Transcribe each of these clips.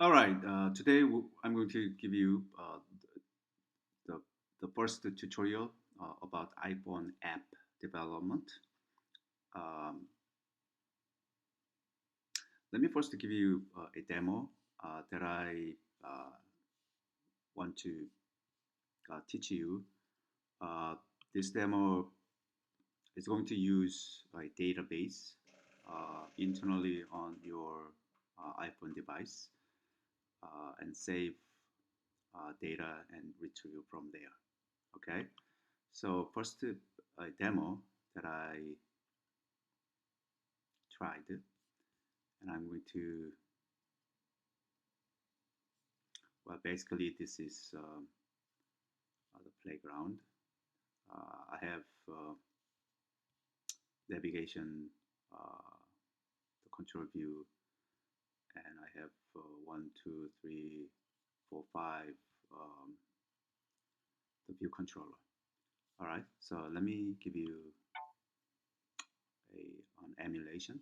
All right. Today I'm going to give you the, the first tutorial about iPhone app development. Um, Let me first give you a demo that I uh, want to teach you. Uh, this demo is going to use a database internally on your iPhone device and save data and retrieve from there. Okay. So first demo that I tried, and I'm going to, well, basically this is the playground. I have navigation, the control view, and I have one, two, three, four, five, um, the view controller. All right, so let me give you an emulation.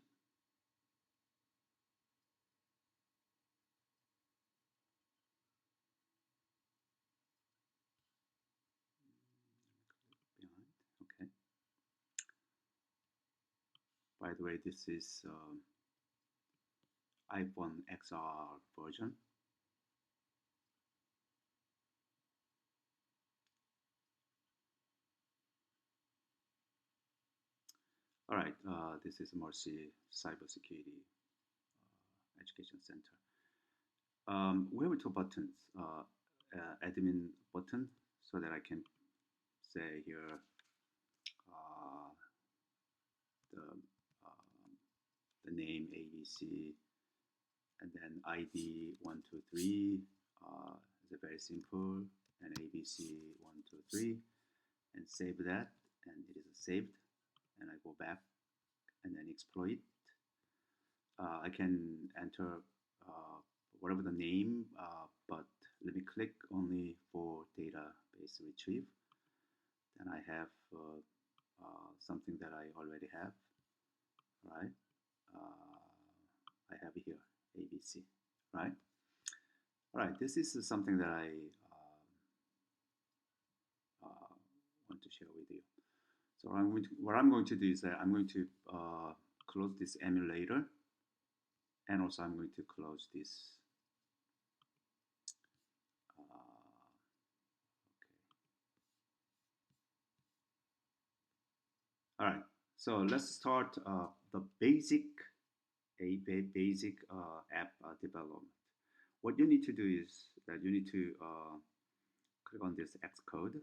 Behind. Okay. By the way, this is iPhone XR version. All right, this is Mercy Cybersecurity Education Center. We have two buttons, admin button, so that I can say here uh, the the name ABC, and then ID 123 is very simple, and ABC 123, and save that, and it is saved, and I go back and then exploit. I can enter whatever the name, but let me click only for database retrieve. Then I have something that I already have, right? I have here ABC, right? All right, this is something that I want to share with you. So what I'm going to do is that I'm going to close this emulator, and also I'm going to close this. All right, so let's start the basic app development. What you need to do is that you need to click on this Xcode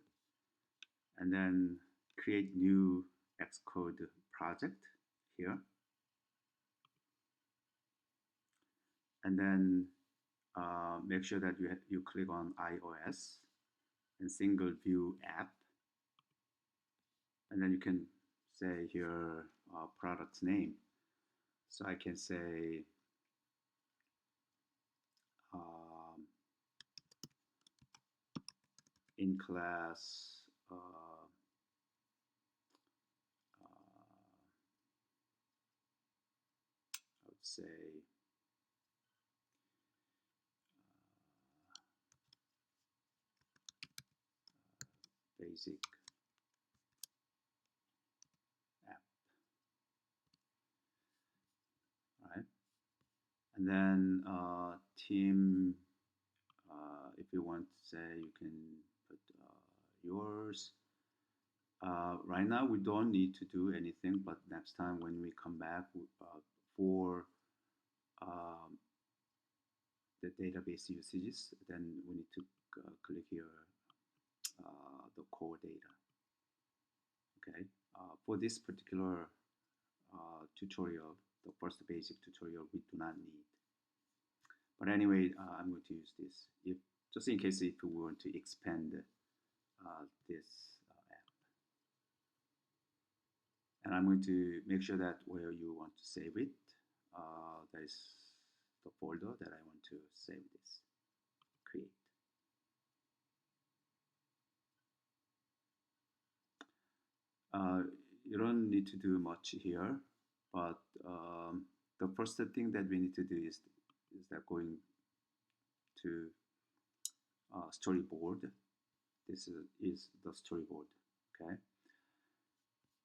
and then create new Xcode project here, and then make sure that you click on iOS and single view app, and then you can say here product name. So I can say um, in class I would say basic app, right? And then team, if you want to say, you can put yours. Right now, we don't need to do anything, but next time when we come back for um, the database usages, then we need to click here the core data. Okay. For this particular tutorial, the first basic tutorial, we do not need. But anyway, I'm going to use this if just in case if we want to expand this app. And I'm going to make sure that where you want to save it, that is the folder that I want to save this, create. You don't need to do much here, but the first thing that we need to do is that going to storyboard. This is the storyboard, okay?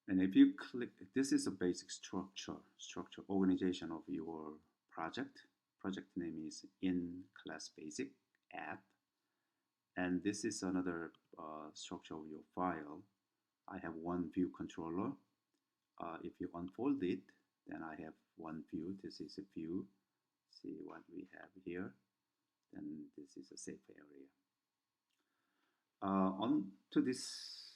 And if you click, this is a basic structure organization of your project. Project name is in class basic app. And this is another structure of your file. I have one view controller. If you unfold it, then I have one view. This is a view. See what we have here. Then this is a safe area. On to this,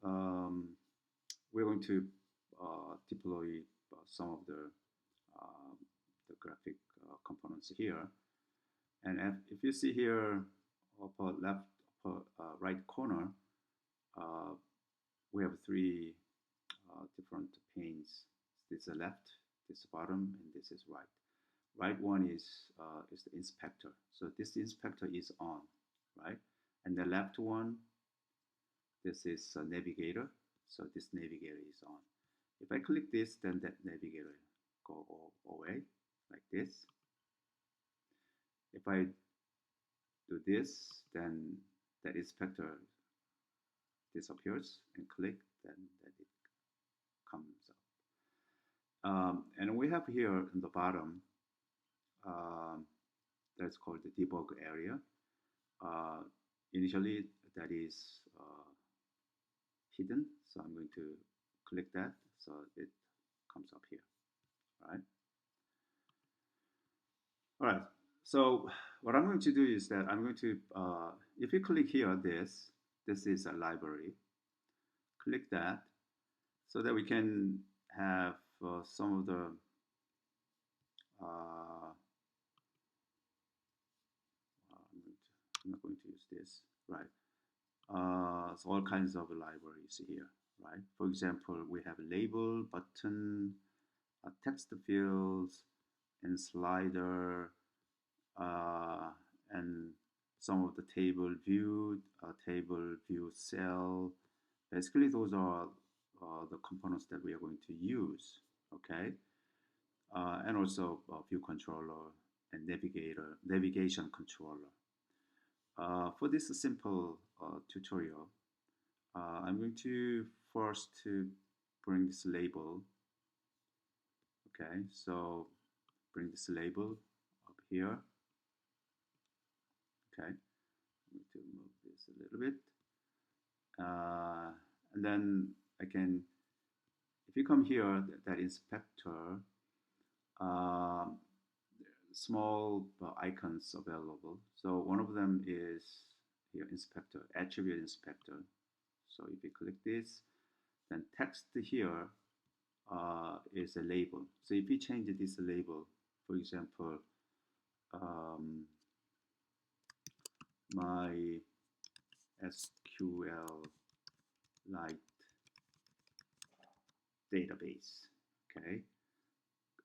we're going to deploy some of the graphic components here. And if you see here, upper left, upper right corner, we have three different panes. This is left, this is bottom, and this is right. Right one is the inspector. So this inspector is on, right? And the left one, this is a navigator. So this navigator is on. If I click this, then that navigator go away like this. If I do this, then that inspector disappears, and click, then that it comes up. And we have here in the bottom, that's called the debug area. Initially, that is hidden, so I'm going to click that, so it comes up here, right? All right, so what I'm going to do is that I'm going to, if you click here, this is a library. Click that, so that we can have some of the I'm not going to use this, right? So all kinds of libraries here, right? For example, we have label, button, text fields, and slider, and some of the table view cell. Basically, those are the components that we are going to use, okay? And also view controller and navigation controller. For this simple tutorial, I'm going to first to bring this label. Okay, so bring this label up here. Okay, I'm going to move this a little bit. And then I can, if you come here, that inspector, small icons available. So one of them is here, inspector, attribute inspector. So if you click this, then text here is a label. So if you change this label, for example, my SQL Lite database, okay?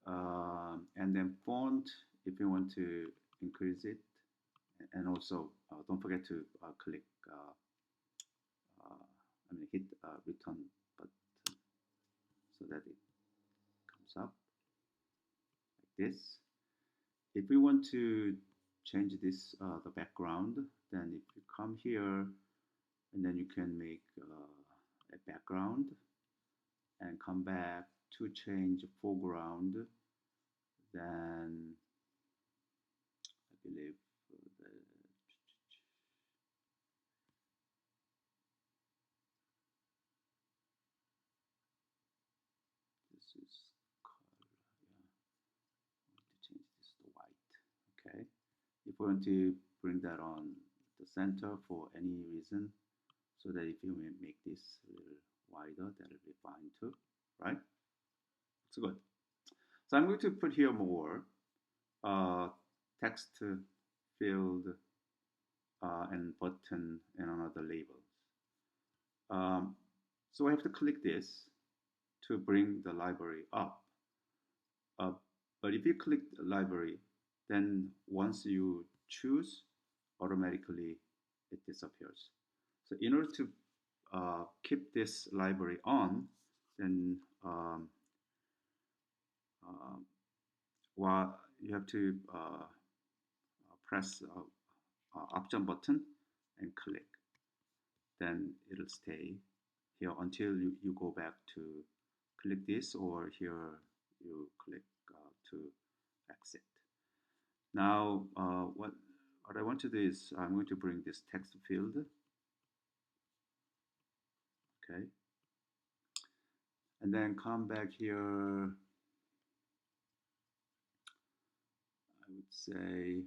And then font, if you want to increase it, and also don't forget to click, hit return button so that it comes up like this. If we want to change this, the background, then if you come here, and then you can make a background, and come back to change foreground, then I believe this is color, yeah. I want to change this to white, okay? If we want to bring that on the center for any reason, so that if you make this a little wider, that'll be fine too, right? So good. So I'm going to put here more text field and button and another labels. So I have to click this to bring the library up. But if you click the library, then once you choose, automatically it disappears. So in order to keep this library on, then while you have to press option button and click. Then it'll stay here until you go back to click this, or here you click to exit. Now what I want to do is I'm going to bring this text field. Okay, and then come back here. I would say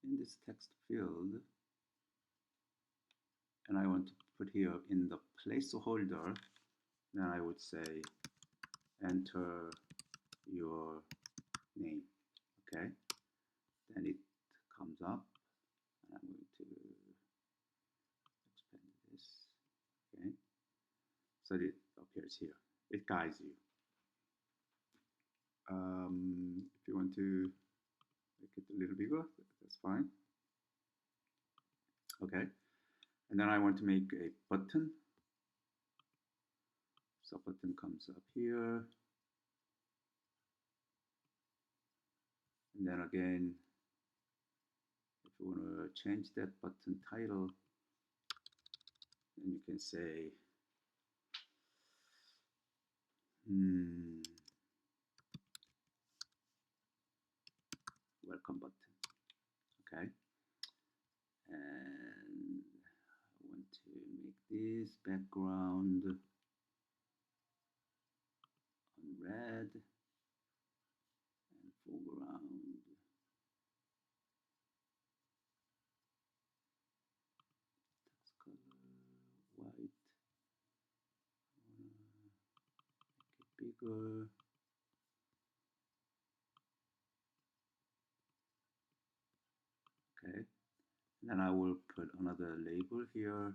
in this text field, and I want to put here in the placeholder, then I would say enter your name. Okay, then it comes up, and I'm going to expand this. Okay, so it appears here. It guides you. If you want to make it a little bigger, that's fine. Okay, and then I want to make a button. So button comes up here, and then again, if you want to change that button title, then you can say welcome button. Okay, and I want to make this background on red and foreground text color white. Make it bigger. Okay, and then I will put another label here.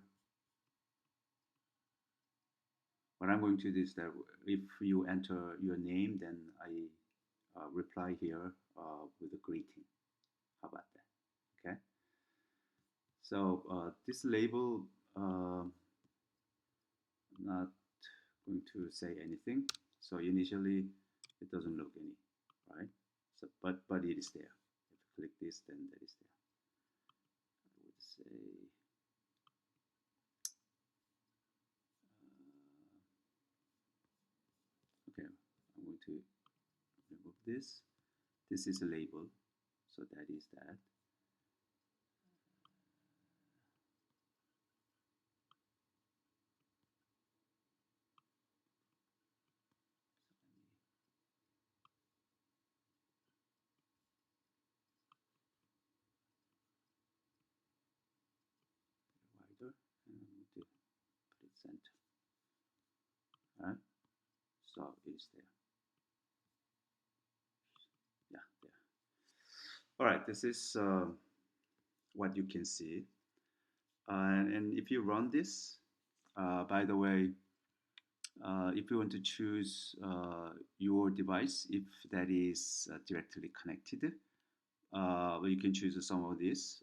What I'm going to do is that if you enter your name, then I reply here with a greeting. How about that? Okay. So this label, not going to say anything. So initially, it doesn't look any, right? So but it is there. If you click this, then that is there. I would say. Okay, I'm going to remove this. This is a label, so that is that. Wider, and I'm going to put it center. All right, so it is there. Yeah, there. All right, this is what you can see. And if you run this, by the way, if you want to choose your device, if that is directly connected, you can choose some of these.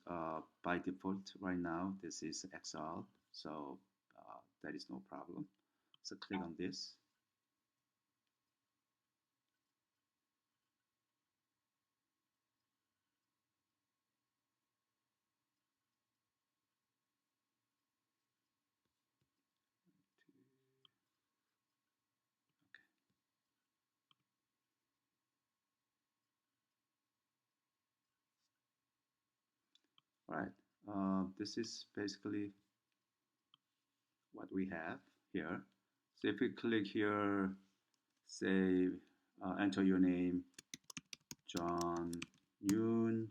By default, right now, this is XR, so that is no problem. So click on this. All right, this is basically what we have here. So if we click here, say, enter your name, John Yoon,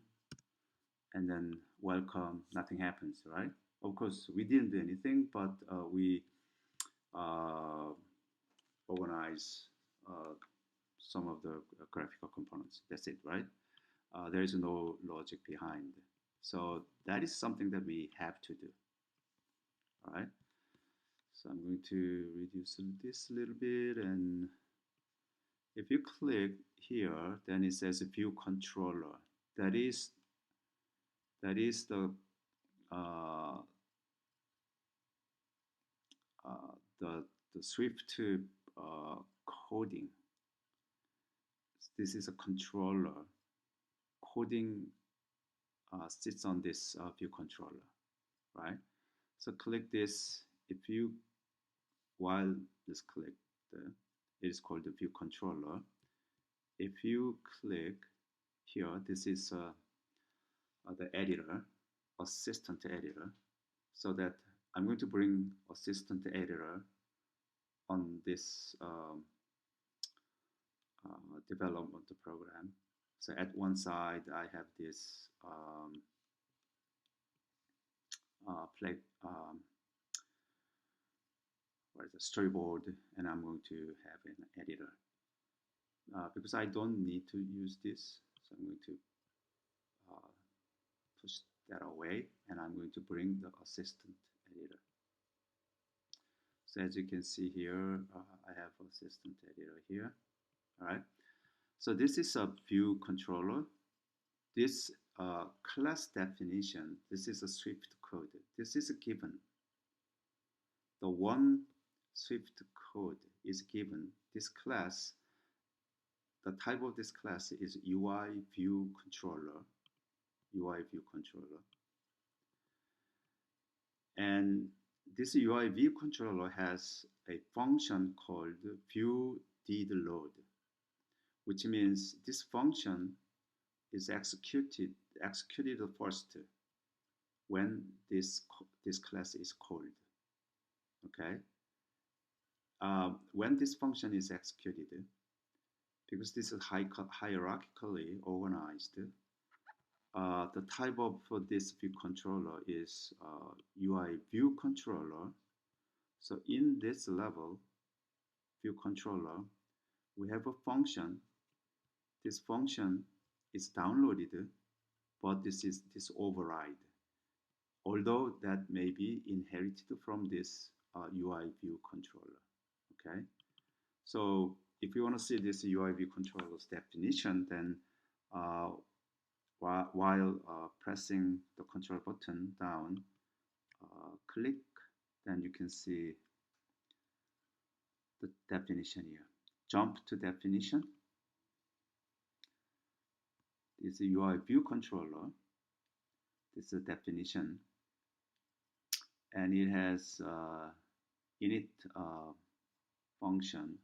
and then welcome, nothing happens, right? Of course, we didn't do anything, but we organize some of the graphical components. That's it, right? There is no logic behind. So that is something that we have to do. All right. So I'm going to reduce this a little bit, and if you click here, then it says view controller. That is the uh, the Swift coding. This is a controller. coding sits on this view controller, right? So click this. If you, while this click, it is called the view controller. If you click here, this is the editor, assistant editor, so that I'm going to bring assistant editor on this development program. So at one side, I have this play what is a storyboard, and I'm going to have an editor because I don't need to use this, so I'm going to push that away, and I'm going to bring the assistant editor. So as you can see here, I have assistant editor here. All right. So this is a view controller. This class definition, this is a Swift code. This is a given. The one Swift code is given. This class, the type of this class is UI view controller. UI view controller. And this UI view controller has a function called view did load, which means this function is executed first when this class is called. Okay. When this function is executed, because this is hierarchically organized, the type of this view controller is UI view controller. So in this level, view controller, we have a function. This function is downloaded, but this override. Although that may be inherited from this UI view controller. Okay. So if you want to see this UI view controller's definition, then while pressing the control button down, click, then you can see the definition here. Jump to definition. This is UI view controller. This is the definition, and it has init function,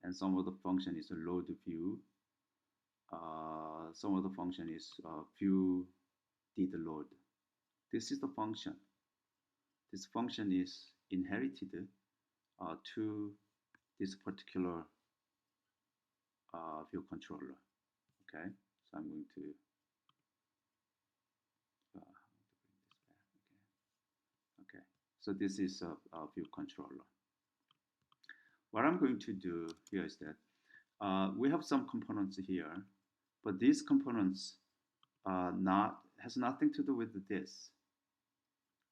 and some of the function is a load view. Some of the function is view did load. This is the function. This function is inherited to this particular view controller. Okay, so I'm going to bring this back. Okay, so this is a view controller. What I'm going to do here is that we have some components here, but these components has nothing to do with this.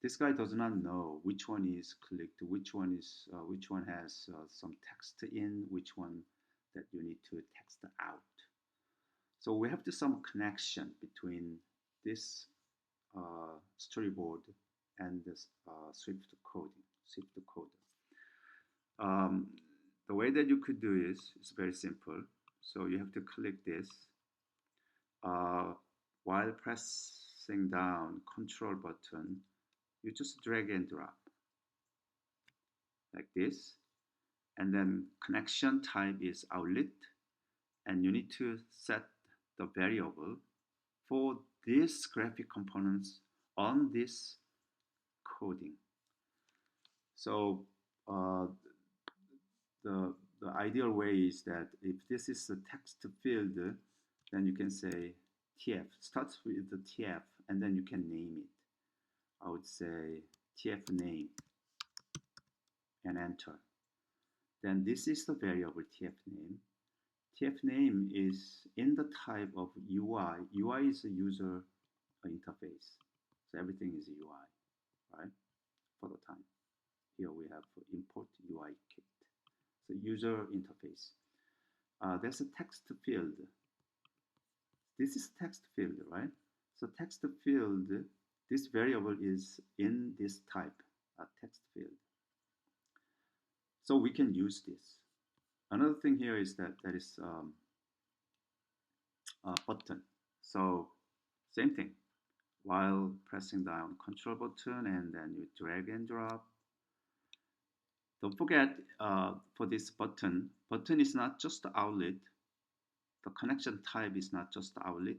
This guy does not know which one is clicked, which one has some text in, which one that you need to text out. So we have some connection between this storyboard and this Swift code. The way that you could do is very simple. So you have to click this while pressing down control button. You just drag and drop like this, and then connection type is outlet, and you need to set the variable for these graphic components on this coding. So the ideal way is that if this is a text field, then you can say TF, starts with the TF, and then you can name it. I would say TF name and enter. Then this is the variable TF name. TF name is in the type of UI. UI is a user interface. So everything is UI, right? For the time. Here we have import UI kit. So user interface. There's a text field. This is text field, right? So text field, this variable is in this type, text field. So we can use this. Another thing here is that there is a button. So same thing. While pressing down Control button and then you drag and drop. Don't forget for this button is not just the outlet. The connection type is not just the outlet.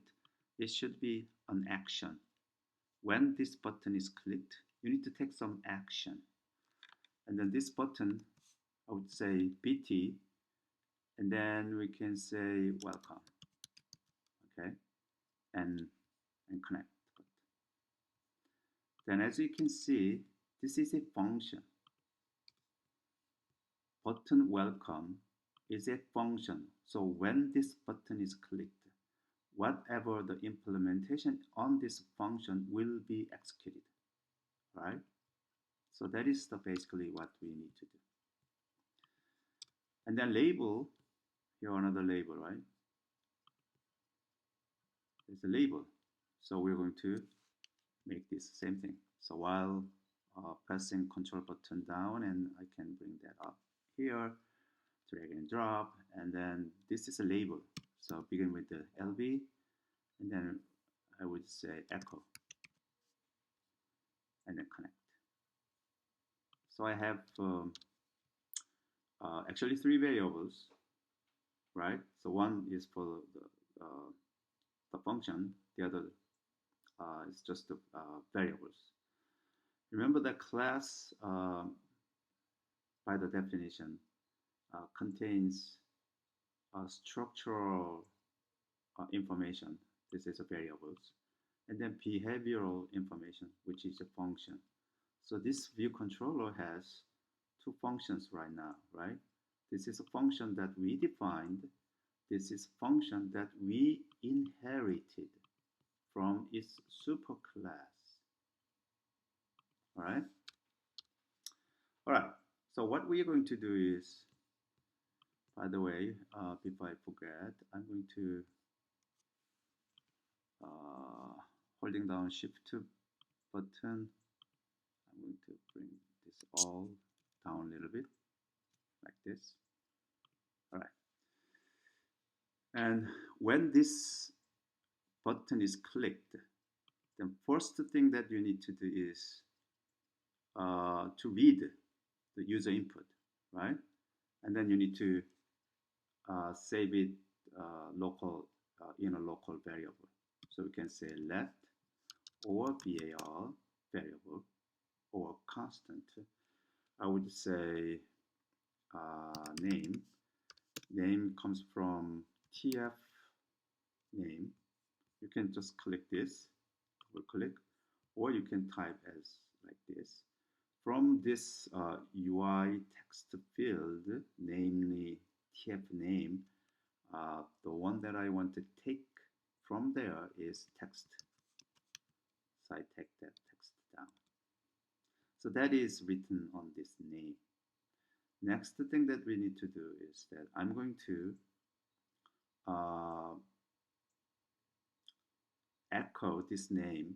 It should be an action. When this button is clicked, you need to take some action. And then this button, I would say BT, and then we can say welcome, okay, and connect. Then as you can see, this is a function. Button welcome is a function. So when this button is clicked, whatever the implementation on this function will be executed, right? So that is basically what we need to do. And then label, here another label, right? There's a label. So we're going to make this same thing. So while pressing Control button down, and I can bring that up here, drag and drop, and then this is a label. So begin with the LB, and then I would say echo, and then connect. So I have actually 3 variables, right? So one is for the function, the other is just the variables. Remember that class, by the definition, contains structural information. This is a variables, and then behavioral information, which is a function. So this view controller has 2 functions right now, right? This is a function that we defined. This is a function that we inherited from its superclass. All right? All right. So what we are going to do is, by the way, before I forget, I'm going to holding down Shift button. I'm going to bring this all down a little bit, like this. All right. And when this button is clicked, the first thing that you need to do is to read the user input, right? And then you need to save it local in a local variable. So we can say let or var variable or constant. I would say name. Name comes from tf name. You can just click this, double click, or you can type as like this. From this UI text field, namely tf name, the one that I want to take from there is text. So I take that text down. So that is written on this name. Next thing that we need to do is that I'm going to echo this name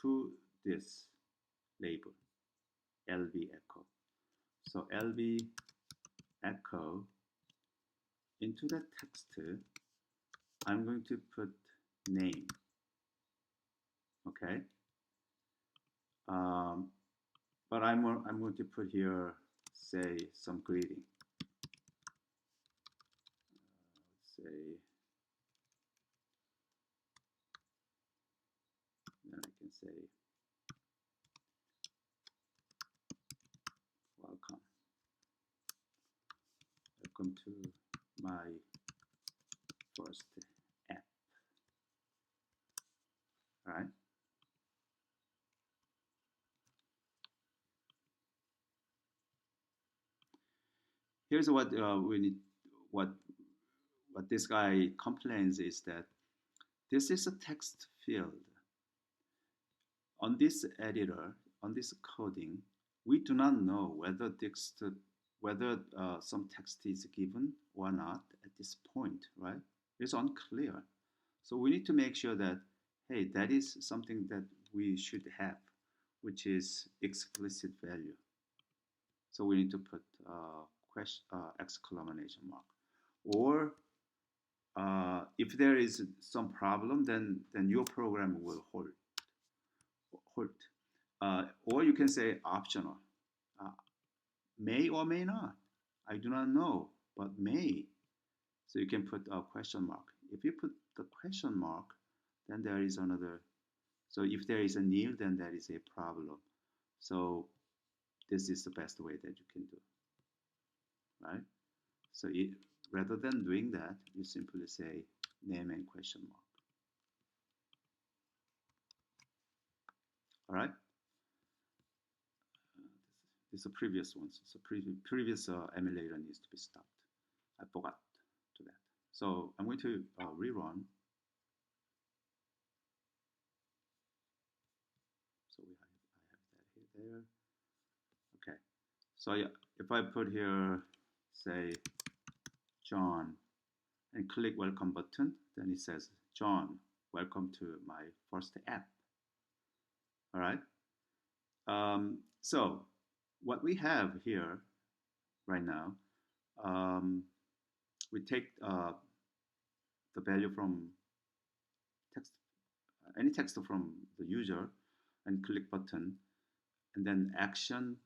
to this label, lb echo. So lb echo into the text, I'm going to put name, okay? But I'm going to put here, say, some greeting. Say, then I can say, welcome. Welcome to my first app. All right. Here's what we need. What this guy complains is that this is a text field. On this editor, on this coding, we do not know whether some text is given or not at this point, right? It's unclear. So we need to make sure that, hey, that is something that we should have, which is explicit value. So we need to put exclamation mark. Or if there is some problem, then your program will hold. Or you can say optional, uh, may or may not. I do not know, but may. So you can put a question mark. If you put the question mark, then there is another. So if there is a nil, then that is a problem. So this is the best way that you can do, right? So rather than doing that, you simply say name and question mark. All right. This is the previous ones. So previous emulator needs to be stopped. I forgot to that. So I'm going to rerun. So I have that here, there. Okay. So yeah, if I put here, say, John, and click welcome button, then it says, John, welcome to my first app. All right. So what we have here right now, we take the value from text, any text from the user, and click button, and then action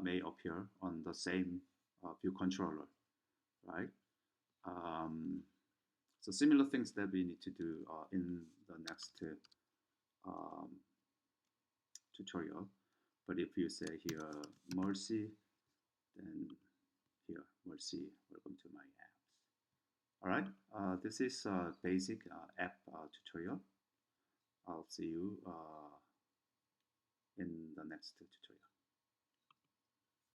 may appear on the same view controller, right? So similar things that we need to do in the next um, tutorial. But if you say here Mercy, then here Mercy, welcome to my apps. All right, this is basic app tutorial. I'll see you in the next tutorial.